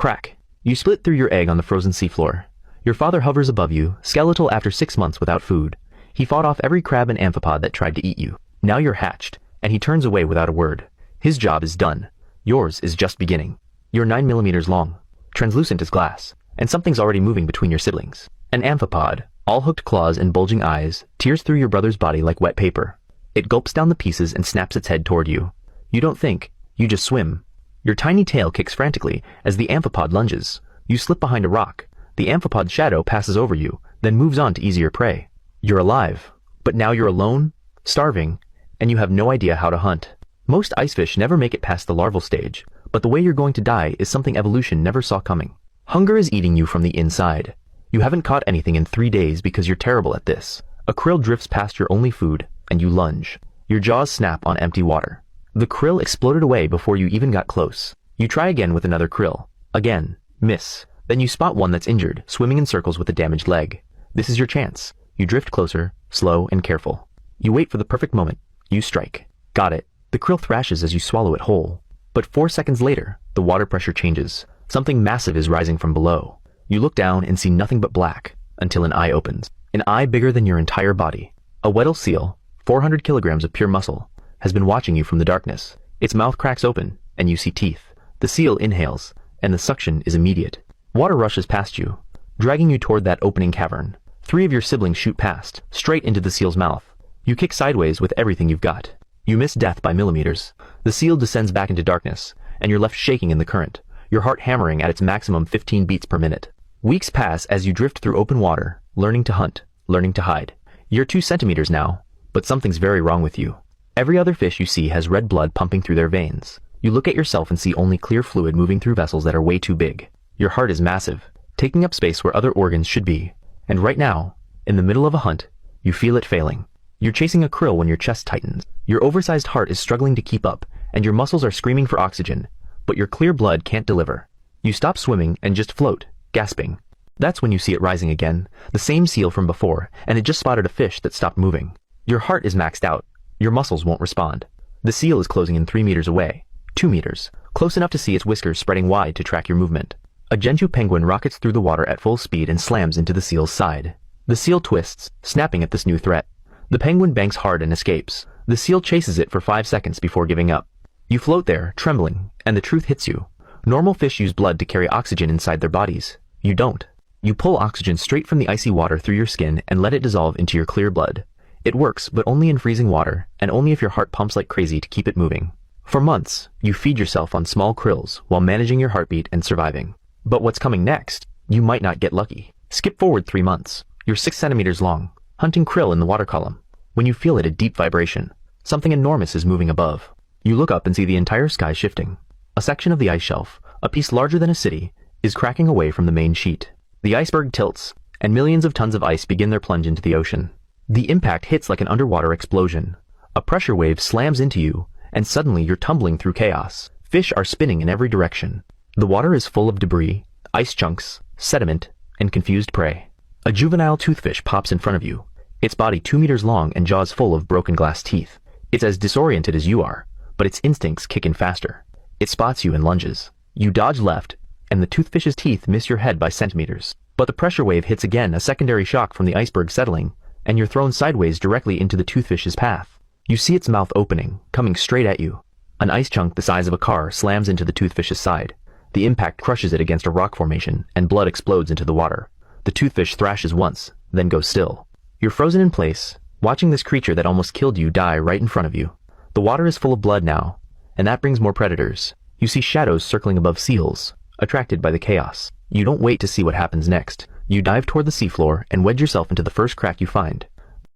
Crack. You split through your egg on the frozen seafloor. Your father hovers above you, skeletal after 6 months without food. He fought off every crab and amphipod that tried to eat you. Now you're hatched, and he turns away without a word. His job is done. Yours is just beginning. You're 9 millimeters long, translucent as glass, and something's already moving between your siblings. An amphipod, all hooked claws and bulging eyes, tears through your brother's body like wet paper. It gulps down the pieces and snaps its head toward you. You don't think, you just swim. Your tiny tail kicks frantically as the amphipod lunges. You slip behind a rock. The amphipod's shadow passes over you, then moves on to easier prey. You're alive, but now you're alone, starving, and you have no idea how to hunt. Most icefish never make it past the larval stage, but the way you're going to die is something evolution never saw coming. Hunger is eating you from the inside. You haven't caught anything in 3 days because you're terrible at this. A krill drifts past your only food, and you lunge. Your jaws snap on empty water. The krill exploded away before you even got close. You try again with another krill. Again, miss. Then you spot one that's injured, swimming in circles with a damaged leg. This is your chance. You drift closer, slow and careful. You wait for the perfect moment. You strike. Got it. The krill thrashes as you swallow it whole. But 4 seconds later, the water pressure changes. Something massive is rising from below. You look down and see nothing but black, until an eye opens. An eye bigger than your entire body. A Weddell seal, 400 kilograms of pure muscle, has been watching you from the darkness. Its mouth cracks open, and you see teeth. The seal inhales, and the suction is immediate. Water rushes past you, dragging you toward that opening cavern. 3 of your siblings shoot past, straight into the seal's mouth. You kick sideways with everything you've got. You miss death by millimeters. The seal descends back into darkness, and you're left shaking in the current, your heart hammering at its maximum 15 beats per minute. Weeks pass as you drift through open water, learning to hunt, learning to hide. You're 2 centimeters now, but something's very wrong with you. Every other fish you see has red blood pumping through their veins. You look at yourself and see only clear fluid moving through vessels that are way too big. Your heart is massive, taking up space where other organs should be. And right now, in the middle of a hunt, you feel it failing. You're chasing a krill when your chest tightens. Your oversized heart is struggling to keep up, and your muscles are screaming for oxygen, but your clear blood can't deliver. You stop swimming and just float, gasping. That's when you see it rising again, the same seal from before, and it just spotted a fish that stopped moving. Your heart is maxed out. Your muscles won't respond. The seal is closing in 3 meters away, 2 meters, close enough to see its whiskers spreading wide to track your movement. A Gentoo penguin rockets through the water at full speed and slams into the seal's side. The seal twists, snapping at this new threat. The penguin banks hard and escapes. The seal chases it for 5 seconds before giving up. You float there, trembling, and the truth hits you. Normal fish use blood to carry oxygen inside their bodies. You don't. You pull oxygen straight from the icy water through your skin and let it dissolve into your clear blood. It works, but only in freezing water, and only if your heart pumps like crazy to keep it moving. For months, you feed yourself on small krills while managing your heartbeat and surviving. But what's coming next? You might not get lucky. Skip forward 3 months. You're 6 centimeters long, hunting krill in the water column. When you feel it, a deep vibration. Something enormous is moving above. You look up and see the entire sky shifting. A section of the ice shelf, a piece larger than a city, is cracking away from the main sheet. The iceberg tilts, and millions of tons of ice begin their plunge into the ocean. The impact hits like an underwater explosion. A pressure wave slams into you, and suddenly you're tumbling through chaos. Fish are spinning in every direction. The water is full of debris, ice chunks, sediment, and confused prey. A juvenile toothfish pops in front of you, its body 2 meters long and jaws full of broken glass teeth. It's as disoriented as you are, but its instincts kick in faster. It spots you and lunges. You dodge left, and the toothfish's teeth miss your head by centimeters. But the pressure wave hits again, a secondary shock from the iceberg settling, and you're thrown sideways directly into the toothfish's path. You see its mouth opening, coming straight at you. An ice chunk the size of a car slams into the toothfish's side. The impact crushes it against a rock formation, and blood explodes into the water. The toothfish thrashes once, then goes still. You're frozen in place, watching this creature that almost killed you die right in front of you. The water is full of blood now, and that brings more predators. You see shadows circling above seals, attracted by the chaos. You don't wait to see what happens next. You dive toward the seafloor and wedge yourself into the first crack you find.